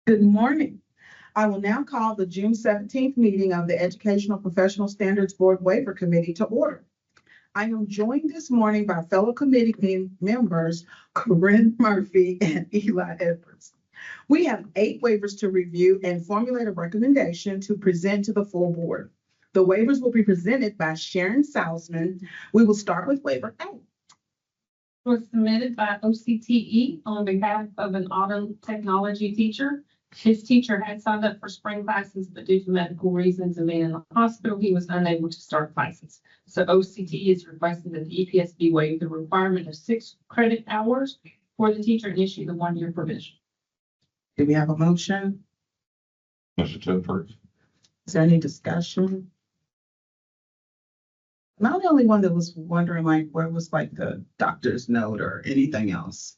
Good morning. I will now call the June 17th meeting of the Educational Professional Standards Board Waiver Committee to order. I am joined this morning by fellow committee members, Corinne Murphy and Eli Edwards. We have 8 waivers to review and formulate a recommendation to present to the full board. The waivers will be presented by Sharon Salzman. We will start with waiver A. Was submitted by OCTE on behalf of an auto technology teacher. His teacher had signed up for spring classes, but due to medical reasons and being in the hospital, he was unable to start classes. So OCTE is requesting that the EPSB waive the requirement of 6 credit hours for the teacher and issue the 1-year provision. Do we have a motion? Motion to approve. Is there any discussion? Am I the only one that was wondering where was the doctor's note or anything else?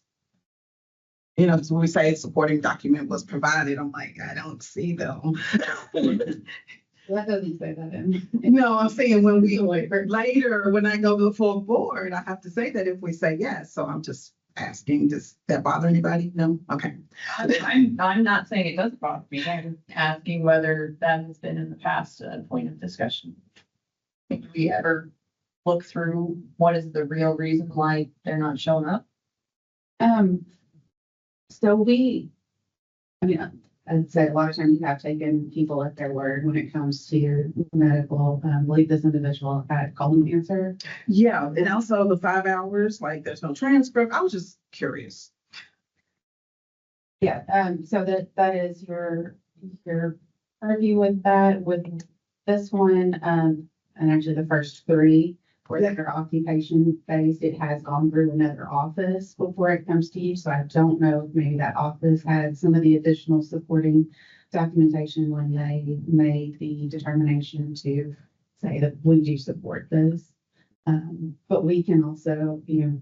You know, because when we say supporting document was provided, I'm like, I don't see them. That doesn't say that in. No, I'm saying when we later, when I go to the full board, I have to say that if we say yes. So I'm just asking, does that bother anybody? No? Okay. I'm not saying it doesn't bother me. I'm asking whether that has been in the past a point of discussion. Did we ever look through what is the real reason why they're not showing up? I'd say a lot of times you have taken people at their word when it comes to your medical. I believe this individual had colon cancer. Yeah, and also the 5 hours, there's no transcript. I was just curious. Yeah, so that is your purview with that. With this one, and actually the first 3 where they're occupation based, it has gone through another office before it comes to you. So I don't know if maybe that office had some of the additional supporting documentation when they made the determination to say that we do support this. But we can also, we can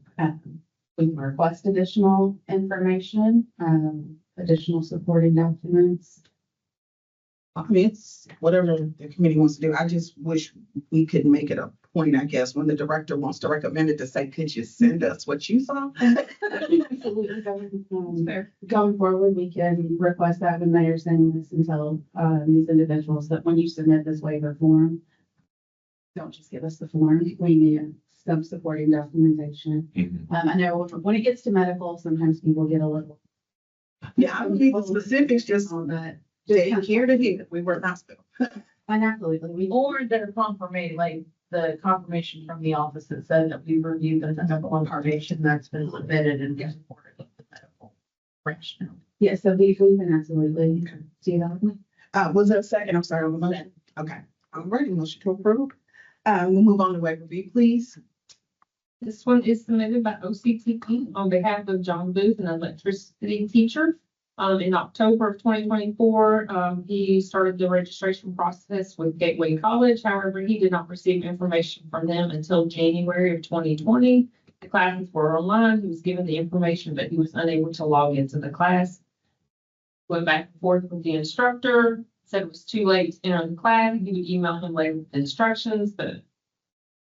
request additional information, additional supporting documents. I mean, it's whatever the committee wants to do. I just wish we could make it a point, I guess, when the director wants to recommend it, to say, could you send us what you saw? Absolutely. Going forward, we can request that when they are sending this and tell these individuals that when you submit this waiver form, don't just give us the form. We need some supporting documentation. I know when it gets to medical, sometimes people get a little. Yeah, I need the specifics, just on that. here to here. We were in hospital. And absolutely. Or their confirmation, like the confirmation from the office that said that we reviewed the medical information that's been submitted and get supported with the medical rationale. Yeah, so we can absolutely do that. Was there a second? I'm sorry, on the motion. Okay, I'm ready. Motion to approve. We'll move on to waiver B, please. This one is submitted by OCTE on behalf of John Booth, an electricity teacher. In October of 2024, he started the registration process with Gateway College. However, he did not receive information from them until January of 2020. The classes were online. He was given the information, but he was unable to log into the class. Went back and forth with the instructor, said it was too late to enter the class. He would email him later with instructions, but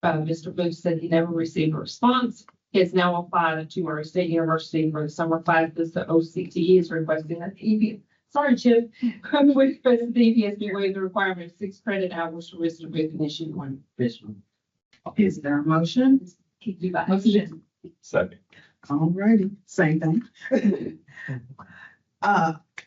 Mr. Booth said he never received a response. He has now applied to Murray State University for the summer classes. The OCTE is requesting that the EPSB waive the requirement of 6 credit hours for Mr. Booth and issue 1 provisional. Is there a motion? Motion. Second. All righty, same thing.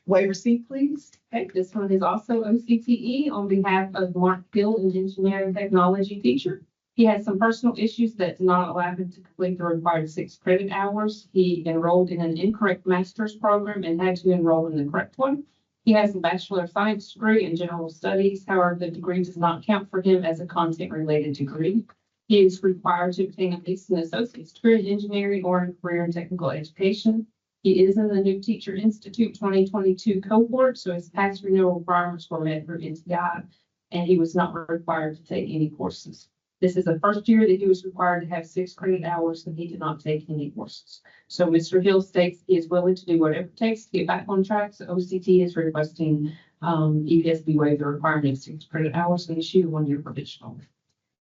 Waiver C, please. Okay, this one is also OCTE on behalf of Mark Gill, an engineering technology teacher. He had some personal issues that did not allow him to complete the required 6 credit hours. He enrolled in an incorrect master's program and had to enroll in the correct one. He has a Bachelor of Science degree in General Studies. However, the degree does not count for him as a content-related degree. He is required to obtain at least an associate's degree in engineering or a career in technical education. He is in the New Teacher Institute 2022 cohort, so his past renewal requirements were met through NTI, and he was not required to take any courses. This is the first year that he was required to have 6 credit hours, and he did not take any courses. So Mr. Hill states he is willing to do whatever it takes to get back on track. So OCT is requesting EPSB waive the requirement of 6 credit hours and issue 1-year provisional.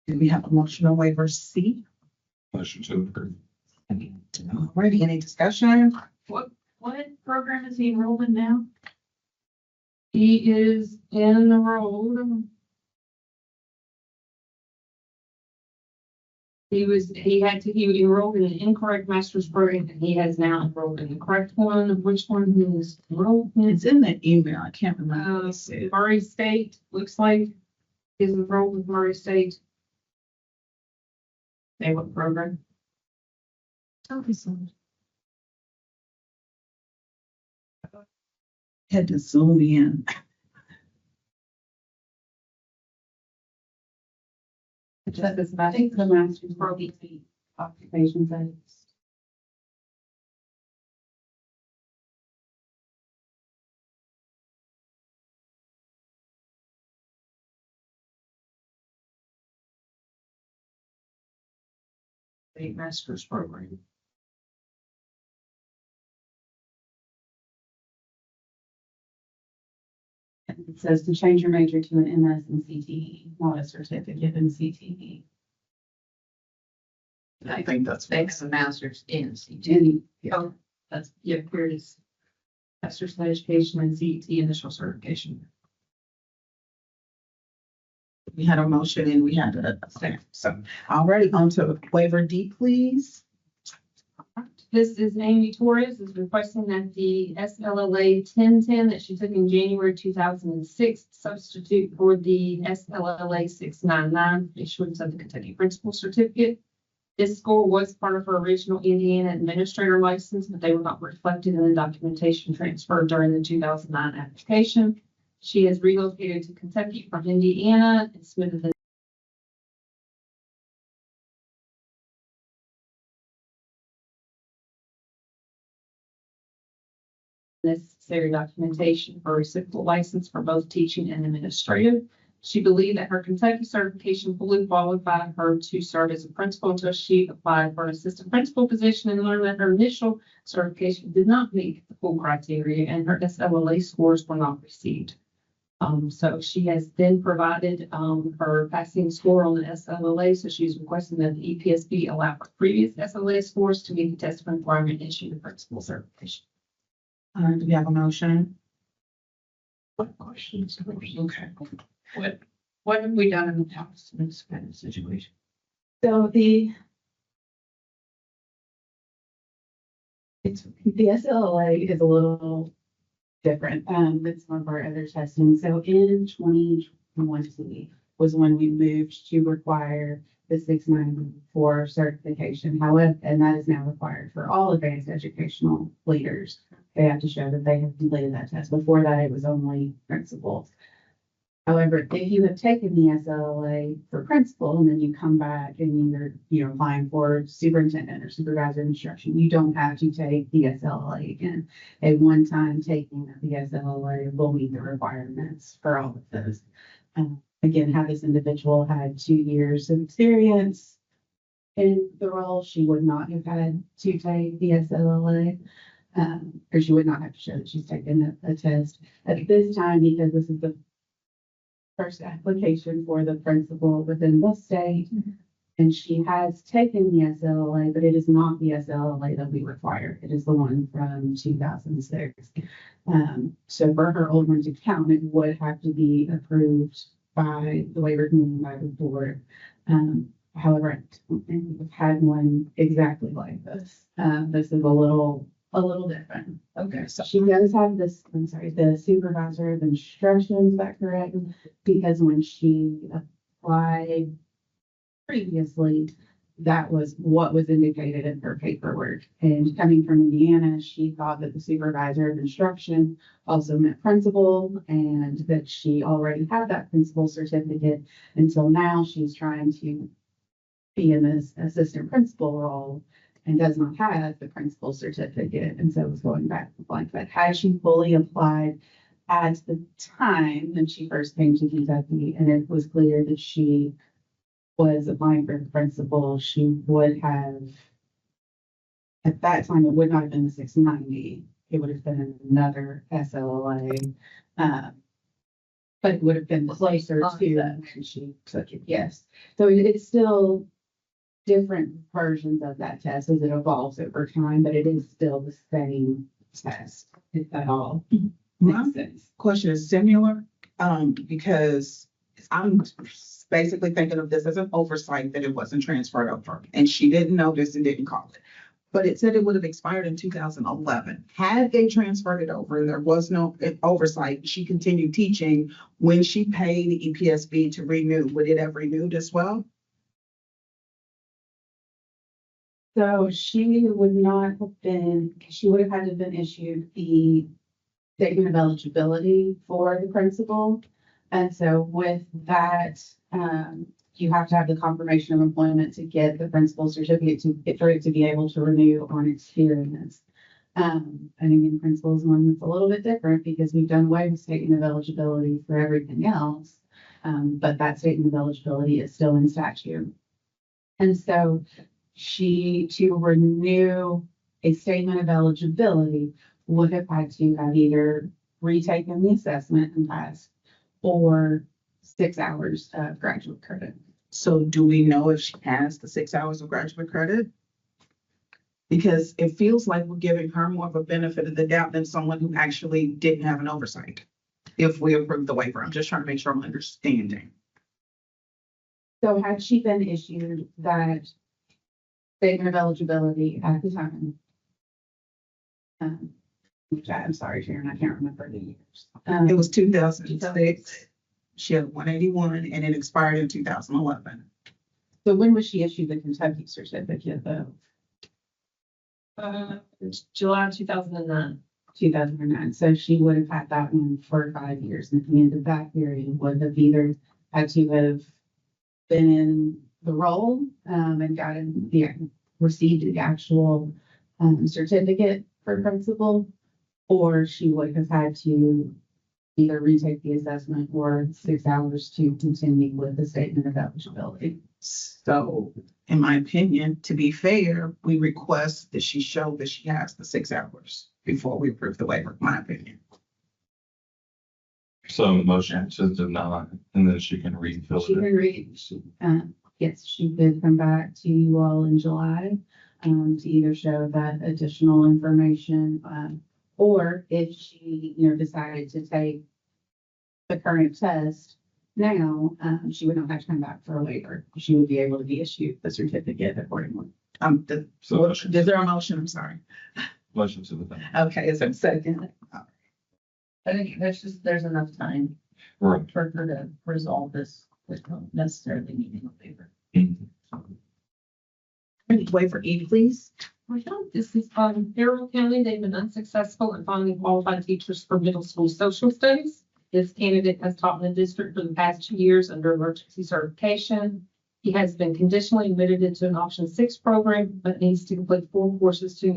Do we have a motion on waiver C? Motion to approve. Alrighty, any discussion? What program is he enrolled in now? He is enrolled. He enrolled in an incorrect master's program, and he has now enrolled in the correct one. Which one he is enrolled in? It's in the email. I can't remember what it said. Murray State, looks like, is enrolled with Murray State. Say what program? Had to zoom in. I think the master's program occupation based. State master's program. It says to change your major to an MS in CTE, not a certificate in CTE. I think that's makes a master's in CT. And Oh, that's, yeah, here it is. Master's in Education and CET initial certification. We had a motion and we had a second. So already on to waiver D, please. This is Amy Torres is requesting that the SLLA 1010 that she took in January 2006 substitute for the SLLA 699 issuance of the Kentucky Principal Certificate. This score was part of her original Indiana Administrator license, but they were not reflected in the documentation transfer during the 2009 application. She has relocated to Kentucky from Indiana and submitted the necessary documentation for reciprocal license for both teaching and administrative. She believed that her Kentucky certification fully qualified her to serve as a principal until she applied for an assistant principal position and learned that her initial certification did not meet the full criteria and her SLLA scores were not received. So she has then provided her passing score on the SLLA, so she's requesting that the EPSB allow her previous SLA scores to meet the test requirement and issue the principal certification. Do we have a motion? What questions? Okay. What have we done in the past in this kind of situation? so the SLLA is a little different than some of our other testing. So in 2020 was when we moved to require the 694 certification. However, and that is now required for all advanced educational leaders. They have to show that they have completed that test. Before that, it was only principals. However, if you have taken the SLLA for principal and then you come back and you're applying for superintendent or supervisor of instruction, you don't have to take the SLLA again. A one-time taking of the SLLA will meet the requirements for all of those. Again, had this individual had 2 years of experience in the role, she would not have had to take the SLLA. Or she would not have to show that she's taken a test at this time, because this is the first application for the principal within the state. And she has taken the SLLA, but it is not the SLLA that we require. It is the one from 2006. So for her old one to count, it would have to be approved by the waiver committee, by the board. However, I don't think we've had one exactly like this. This is a little different. Okay, so She does have this, I'm sorry, the supervisor of instruction, is that correct? Because when she applied previously, that was what was indicated in her paperwork. And coming from Indiana, she thought that the supervisor of instruction also meant principal, and that she already had that principal certificate. Until now, she's trying to be in this assistant principal role and does not have the principal certificate, and so was going back to blank. But had she fully applied at the time when she first came to Kentucky, and it was clear that she was applying for the principal, she would have, at that time, it would not have been the 690. It would have been another SLLA, but it would have been closer to when she took it. Yes, so it's still different versions of that test as it evolves over time, but it is still the same test, if at all. My makes sense. question is similar, because I'm basically thinking of this as an oversight that it wasn't transferred over, and she didn't notice and didn't call it. But it said it would have expired in 2011. Had they transferred it over and there was no oversight, she continued teaching. When she paid the EPSB to renew, would it have renewed as well? So she would not have been, she would have had to have been issued the statement of eligibility for the principal. And so with that, you have to have the confirmation of employment to get the principal certificate for it to be able to renew on experience. And again, principal is one that's a little bit different because we've done away with statement of eligibility for everything else. But that statement of eligibility is still in statute. And so to renew a statement of eligibility, would have had to have either retaken the assessment and passed or 6 hours of graduate credit. So do we know if she has the 6 hours of graduate credit? Because it feels like we're giving her more of a benefit of the doubt than someone who actually didn't have an oversight. If we approve the waiver, I'm just trying to make sure I'm understanding. So had she been issued that statement of eligibility at the time, which I'm sorry, Sharon, I can't remember the years. It was 2006. She had 181 and it expired in 2011. So when was she issued the Kentucky certificate though? July 2009. 2009. So she would have had that one for 5 years. And at the end of that period would have either had to have been in the role and gotten received the actual certificate for principal, or she would have had to either retake the assessment or 6 hours to continue with the statement of eligibility. So in my opinion, to be fair, we request that she show that she has the 6 hours before we approve the waiver, my opinion. So motion to deny, and then she can refill She it. can read, yes, she did come back to you all in July to either show that additional information, or if she, decided to take the current test now, she would not have to come back for a waiver. She would be able to be issued the certificate accordingly. So Is there a motion? I'm sorry. motion to deny. Okay, is there a second? I think there's enough time Right. for her to resolve this without necessarily needing a waiver. Waiver E, please. This is Carroll County. They've been unsuccessful in finding qualified teachers for middle school social studies. This candidate has taught in the district for the past 2 years under emergency certification. He has been conditionally admitted into an option 6 program, but needs to complete 4 courses to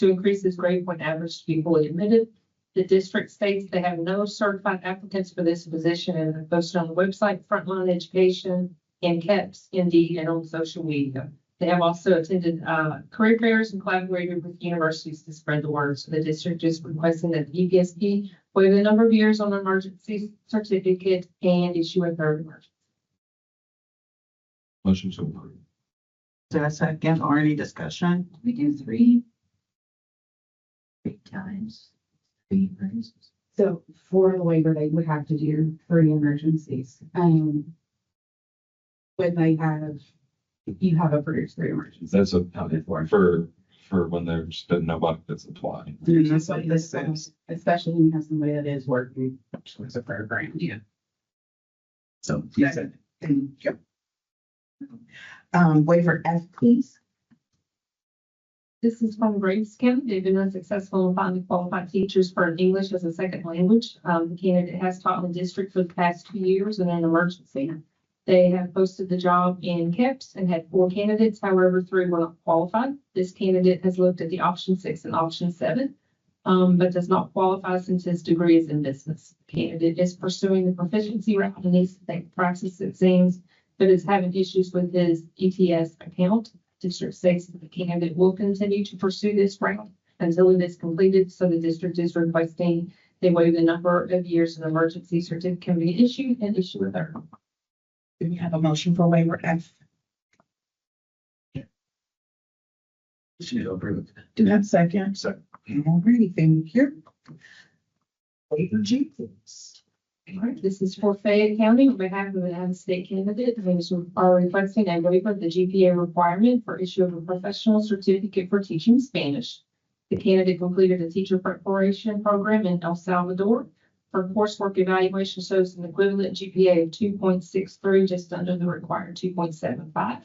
increase his grade point average to be fully admitted. The district states they have no certified applicants for this position and are posted on the website, Frontline Education, and KEPS, Indeed, and on social media. They have also attended career fairs and collaborated with universities to spread the word. So the district is requesting that the EPSB waive the number of years on an emergency certificate and issue a third emergency. Motion to approve. Is there a second or any discussion? We do 3 times. 3 emergencies. So for the waiver, they would have to do 3 emergencies. When they have, you have approved 3 emergencies. That's for when there's been nobody that's applied. That's what this says. Especially when you have somebody that is working towards a program. Yeah. So, yes, thank you. Waiver F, please. This is from Graves County. They've been unsuccessful in finding qualified teachers for English as a second language. The candidate has taught in the district for the past 2 years in an emergency. They have posted the job in KEPS and had 4 candidates. However, 3 were not qualified. This candidate has looked at the option 6 and option 7, but does not qualify since his degree is in business. The candidate is pursuing the proficiency route and needs to take practice exams, but is having issues with his ETS account. District states that the candidate will continue to pursue this route until it is completed. So the district is requesting they waive the number of years an emergency certificate can be issued and issue a third. Do we have a motion for waiver F? Should approve. Do you have a second? Second. Alrighty, thank you. Waiver G, please. All right, this is for Fayette County on behalf of an out-of-state candidate who are requesting a waiver of the GPA requirement for issue of a professional certificate for teaching Spanish. The candidate completed a teacher preparation program in El Salvador. Her coursework evaluation shows an equivalent GPA of 2.63, just under the required 2.75.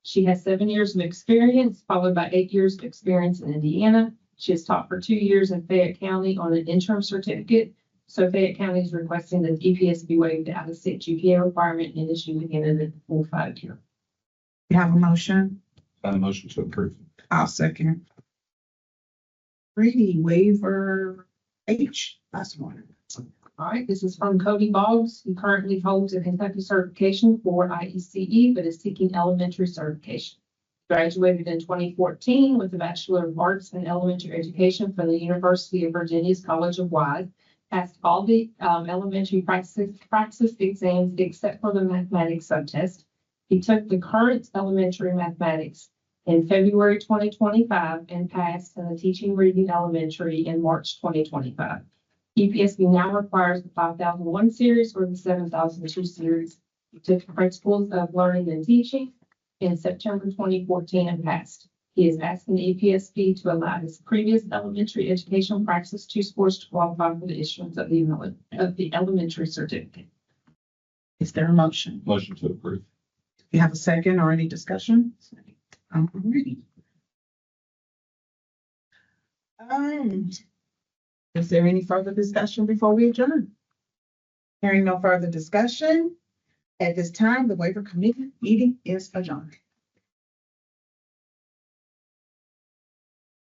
She has 7 years of experience, followed by 8 years of experience in Indiana. She has taught for 2 years in Fayette County on an interim certificate. So Fayette County is requesting that EPSB waive the out-of-state GPA requirement and issue the candidate a full 5 year. You have a motion? Motion to approve. I'll second. Ready, waiver H, last one. All right, this is from Cody Boggs. He currently holds a Kentucky certification for IECE, but is seeking elementary certification. Graduated in 2014 with a Bachelor of Arts in Elementary Education from the University of Virginia's College of Wise. Passed all the elementary praxis exams except for the mathematics subtest. He took the current elementary mathematics in February 2025 and passed in the teaching reading elementary in March 2025. EPSB now requires the 5001 series or the 7002 series. He took Principles of Learning and Teaching in September 2014 and passed. He is asking the EPSB to allow his previous elementary education praxis 2 scores to qualify for the issuance of the elementary certificate. Is there a motion? Motion to approve. You have a second or any discussion? I'm ready. Is there any further discussion before we adjourn? Hearing no further discussion, at this time, the waiver committee meeting is adjourned.